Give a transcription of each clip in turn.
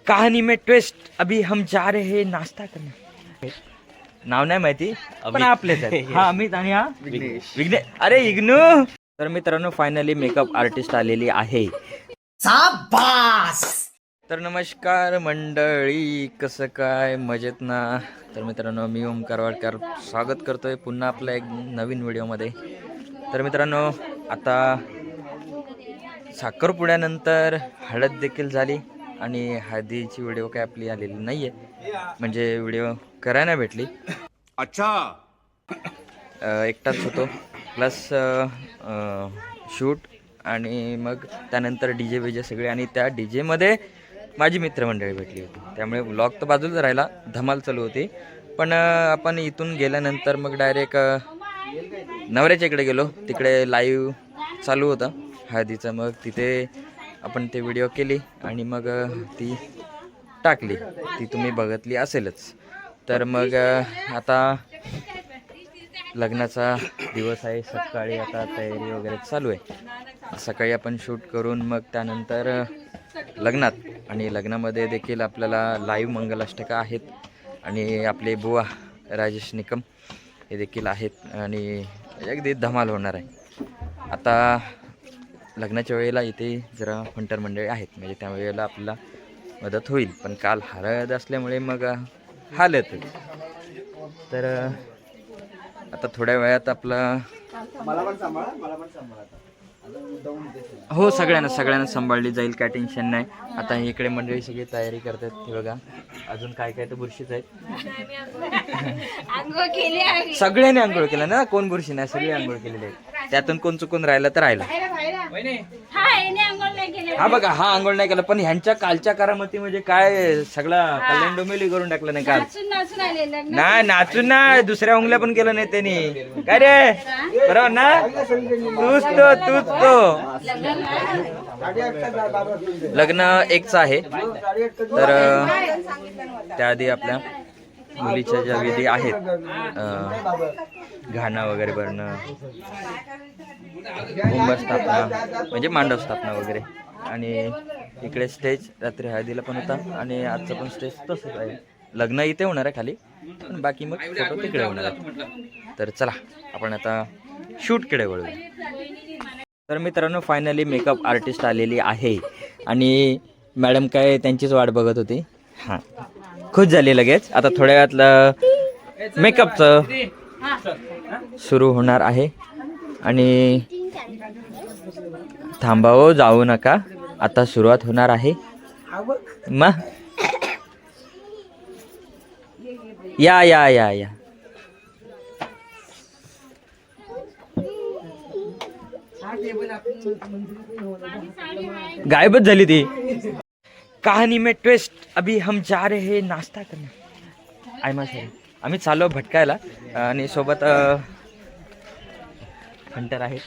कहानी में ट्विस्ट. अभी हम जा रहे हैं नाश्ता करने. नाव नाही माहिती पण आपलेच आहेत. हा अमित आणि हा विघ्नेश. अरे इग्नू. तर मित्रांनो फायनली मेकअप आर्टिस्ट आलेली आहे. तर नमस्कार मंडळी, कसं काय, मजेत ना? तर मित्रांनो मी ओमकार वाडकर स्वागत करतोय पुन्हा आपल्या एक नवीन व्हिडिओमध्ये. तर मित्रांनो आता साखरपुड्यानंतर हळद देखील झाली आणि हळदीची व्हिडिओ काय आपली आलेली नाही आहे, म्हणजे व्हिडिओ करायला भेटली. अच्छा एकटाच होतो प्लस शूट आणि मग त्यानंतर डी जे बीजे सगळे, आणि त्या डी जेमध्ये माझी मित्रमंडळी भेटली होती, त्यामुळे व्लॉग तर बाजूला राहिला, धमाल चालू होती. पण आपण इथून गेल्यानंतर मग डायरेक्ट नवऱ्याच्या इकडे गेलो. तिकडे लाईव्ह चालू होतं हळदीचं, मग तिथे आपण ते व्हिडिओ केली आणि मग ती टाकली, ती तुम्ही बघितली असेलच. तर मग आता लग्नाचा दिवस आहे, सकाळी आता तयारी वगैरे चालू आहे. सकाळी आपण शूट करून मग त्यानंतर लग्नात, आणि लग्नामध्ये देखील आपल्याला लाईव्ह मंगलाष्टका आहेत आणि आपले बुवा राजेश निकम हे देखील आहेत आणि अगदी धमाल होणार आहे. आता लग्नाच्या वेळेला इथे जरा फंटर मंडळी आहेत, म्हणजे त्या वेळेला आपल्याला मदत होईल, पण काल हळद असल्यामुळे मग हालत. तर आता थोड्या वेळात आपला हो सगळ्यांना सांभाळली जाईल, काय टेन्शन नाही. आता इकडे मंडळी सगळी तयारी करतात, हे बघा अजून काय काय तर बुरशीच आहेत. सगळ्यांनी आंघोळ केलं ना, कोण बुरशी नाही, सगळे आंघोळ केलेले आहेत. त्यातून कोण चुकून राहिला तर राहिला. हा बघा हा आंघोळ नाही केलं, पण ह्यांच्या कालच्या करामती म्हणजे काय सगळा कल्याण डोंबिवली करून टाकलं नाही काल. नाही नाचून ना, दुसऱ्या उंगल्या पण केलं नाही त्यांनी. काय रे बरोबर ना, तूच तो लग्न एकच आहे. तर त्याआधी आपल्या मुलीच्या ज्या विधी आहेत, घाणा वगैरे भरणं, कुंभ स्थापना म्हणजे मांडव स्थापना वगैरे, आणि इकडे स्टेज रात्री हळदीला पण होता आणि आजचं पण स्टेज तसंच आहे. लग्न इथे होणार आहे खाली, पण बाकी मग फोटो तिकडे होणार आहे. तर चला आपण आता शूटकडे वळूया. तर मित्रांनो फायनली मेकअप आर्टिस्ट आलेली आहे आणि मॅडम काय त्यांचीच वाट बघत होती. हां खुश झाली लगेच. आता थोड्या वेळातलं मेकअपचं सुरू होणार आहे आणि थांबावं जाऊ नका, आता सुरुवात होणार आहे. मग या या या या गायबच झाली ती. कहानी में ट्विस्ट. अभी हम जा रहे हैं नाश्ता करने. आम्ही चाललो भटकायला आणि सोबत हंटर आहे,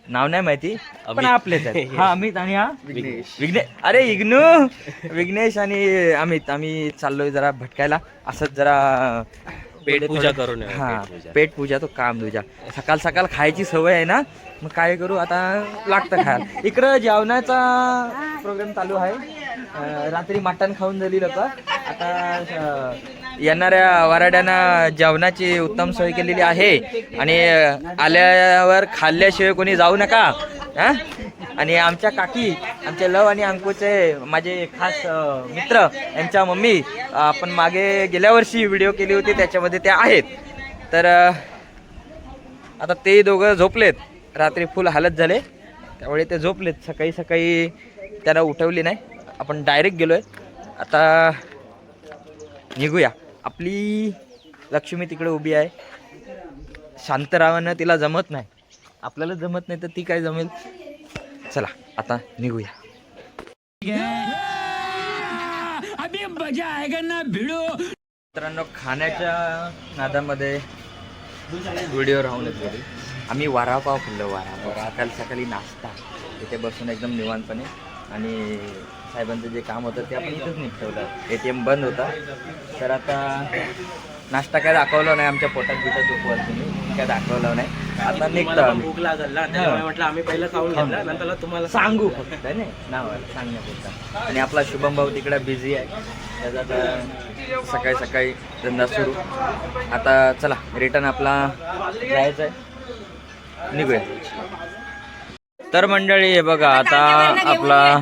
नाव नाही माहिती पण आपलेच आहेत. हा अमित आणि हा विघ्नेश. अरे इग्नू. विघ्नेश आणि अमित आम्ही चाललोय जरा भटकायला, असंच जरा पेट पूजा करून. हा पेट पूजा तो काम तुझ्या. सकाळ सकाळ खायची सवय आहे ना, मग काय करू आता, लागतं खायला. इकडं जेवणाचा प्रोग्राम चालू आहे. रात्री मटण खाऊन झाली लोक, आता येणाऱ्या वराड्यांना जेवणाची उत्तम सोय केलेली आहे आणि आल्यावर खाल्ल्याशिवाय कोणी जाऊ नका. हां आणि आमच्या काकी, आमचे लव आणि अंकुचे माझे खास मित्र, यांच्या मम्मी, आपण मागे गेल्या वर्षी व्हिडिओ केली होती त्याच्यामध्ये त्या आहेत. तर आता ते दोघं झोपलेत, रात्री फुल हालत झाले त्यामुळे ते झोपलेत. सकाळी सकाळी त्याला उठवली नाही, आपण डायरेक्ट गेलो आहे. आता निघूया. आपली लक्ष्मी तिकडे उभी आहे, शांत राहावं, तिला जमत नाही, आपल्याला जमत नाही तर ती काय जमेल. चला आता निघूया. मित्रांनो खाण्याच्या नादामध्ये व्हिडिओ राहूनच गेली. आम्ही वडापाव खाल्लो, वडापाव काल सकाळी नाश्ता, इथे बसून एकदम निवांतपणे, आणि साहेबांचं जे काम होतं ते आपण इथंच निपटवलं. ATM बंद होता, तर आता नाश्ता काय दाखवलं नाही, आमच्या पोटात बिटात दुखवाल तुम्ही, काय दाखवलं नाही. आता निघतो आम्ही. भूक लागल ना, त्यामुळे म्हटलं आम्ही पहिलं खाऊन घेतलं, नंतर तुम्हाला सांगू फक्त नाही नावाला सांगण्यापुरता. आणि आपला शुभम भाऊ तिकडे बिझी आहे, त्याचा तर सकाळी सकाळी धंदा सुरू. आता चला रिटर्न आपला जायचं आहे, निघूया. तर मंडळी हे बघा, आता आपला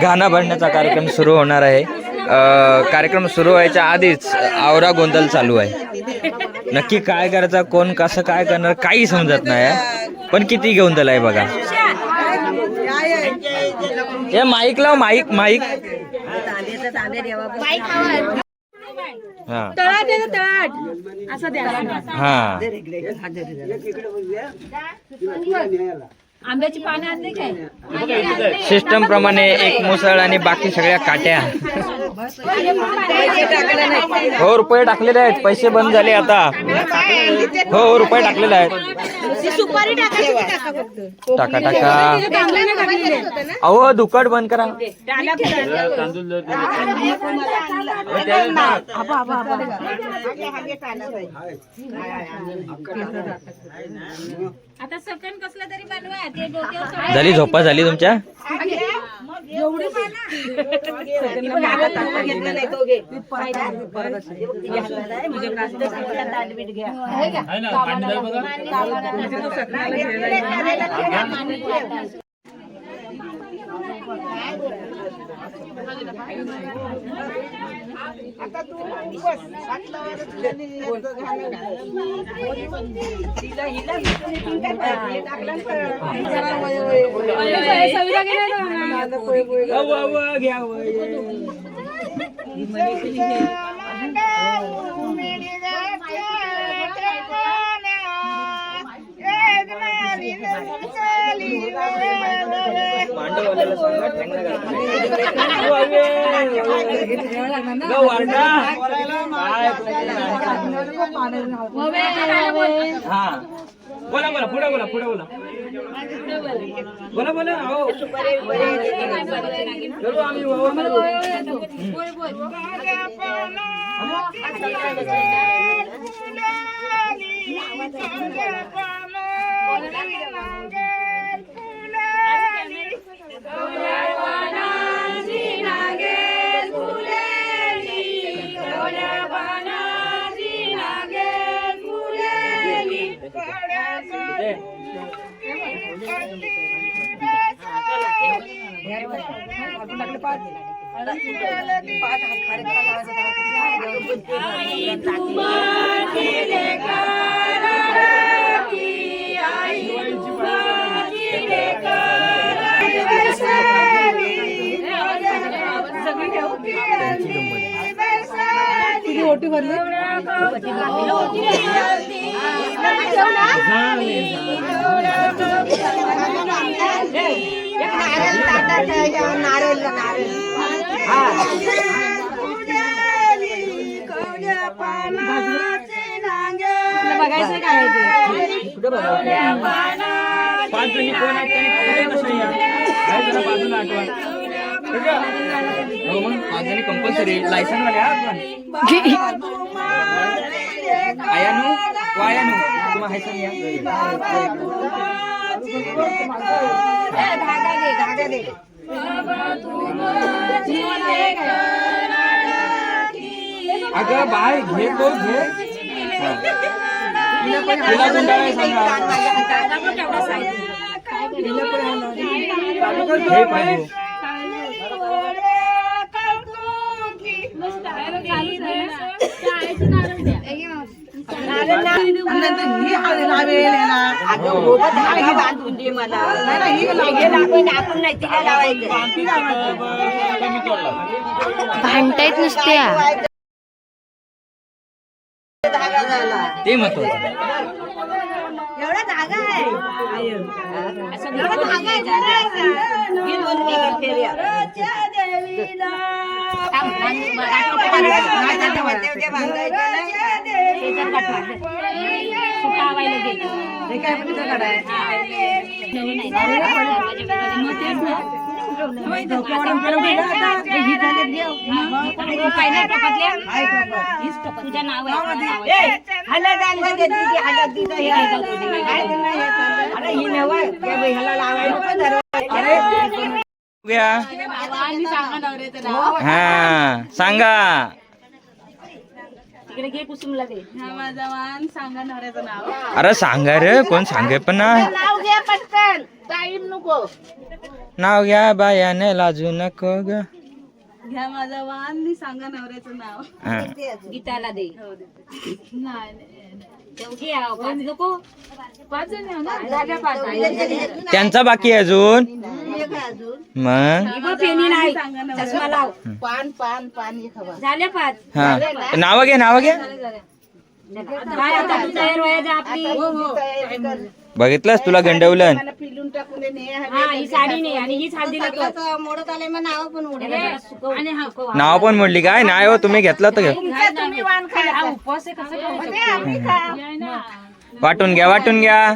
गाणं भरण्याचा कार्यक्रम सुरू होणार आहे. कार्यक्रम सुरू व्हायच्या आधीच आवरा गोंधळ चालू आहे. नक्की काय करायचं, कोण कसं काय करणार काही समजत नाही, पण किती गोंधळ आहे बघा. हे माईक लाव, माईक माईक. हा आंब्याची पानं आणले काय? सिस्टम प्रमाणे एक मुसळ आणि बाकी सगळ्या काट्या. हो रुपये टाकलेले आहेत, पैसे बंद झाले आता. हो रुपये टाकलेले आहेत. टाका टाका. अहो दुकान बंद करा. आता सकन कसला तरी बनवा, ते डोक्यावर झाली झोपा झाली तुमच्या. एवढी बोला बोला पुढे बोला पुढे बोला बोला बोला. ओटी भरली बघायचं काय पाच जणी कोण आहेत बाजूला आठवा. हो मग पाच जणी कंपल्सरी लायसन वाले आयानू वायानू तुम्हाला हायसन या. धागा दे. अगं बाय घे तो घे. भांडतायत नुसत्या. ते महत्वाचं. एवढा धागा आहे. तुझ्या नाव हा सांगा. तिकडे घे कुसुमला दे. माझा मान सांगा नवऱ्याचं नाव. अरे सांगा रे, कोण सांगे पण ना. नाव घे पटकन, टाइम नको. नाव घ्या बायाने लाजू नको ग. घ्या माझा वान मी सांगा नवऱ्याचं नाव. हा. गीताला दे. नको. त्यांचा बाकी आहे अजून मग. चष्मा लाव. पान पान पान झाले 5. हा नाव घ्या, नाव घ्या. काय आता तू तयार व्हायचं आपली. बघितलंस तुला गंडवलं. हा ही साडी नाही आणि हीच हल्दी नको. मोडत आले मग नाव पण मोडले. आणि हा नाव पण मोडली काय नाही हो. तुम्ही घेतलं तर घ्या. तुम्ही वाण खायला. हा उपवास आहे कसं खाऊ शकतो. वाटून घ्या, वाटून घ्या.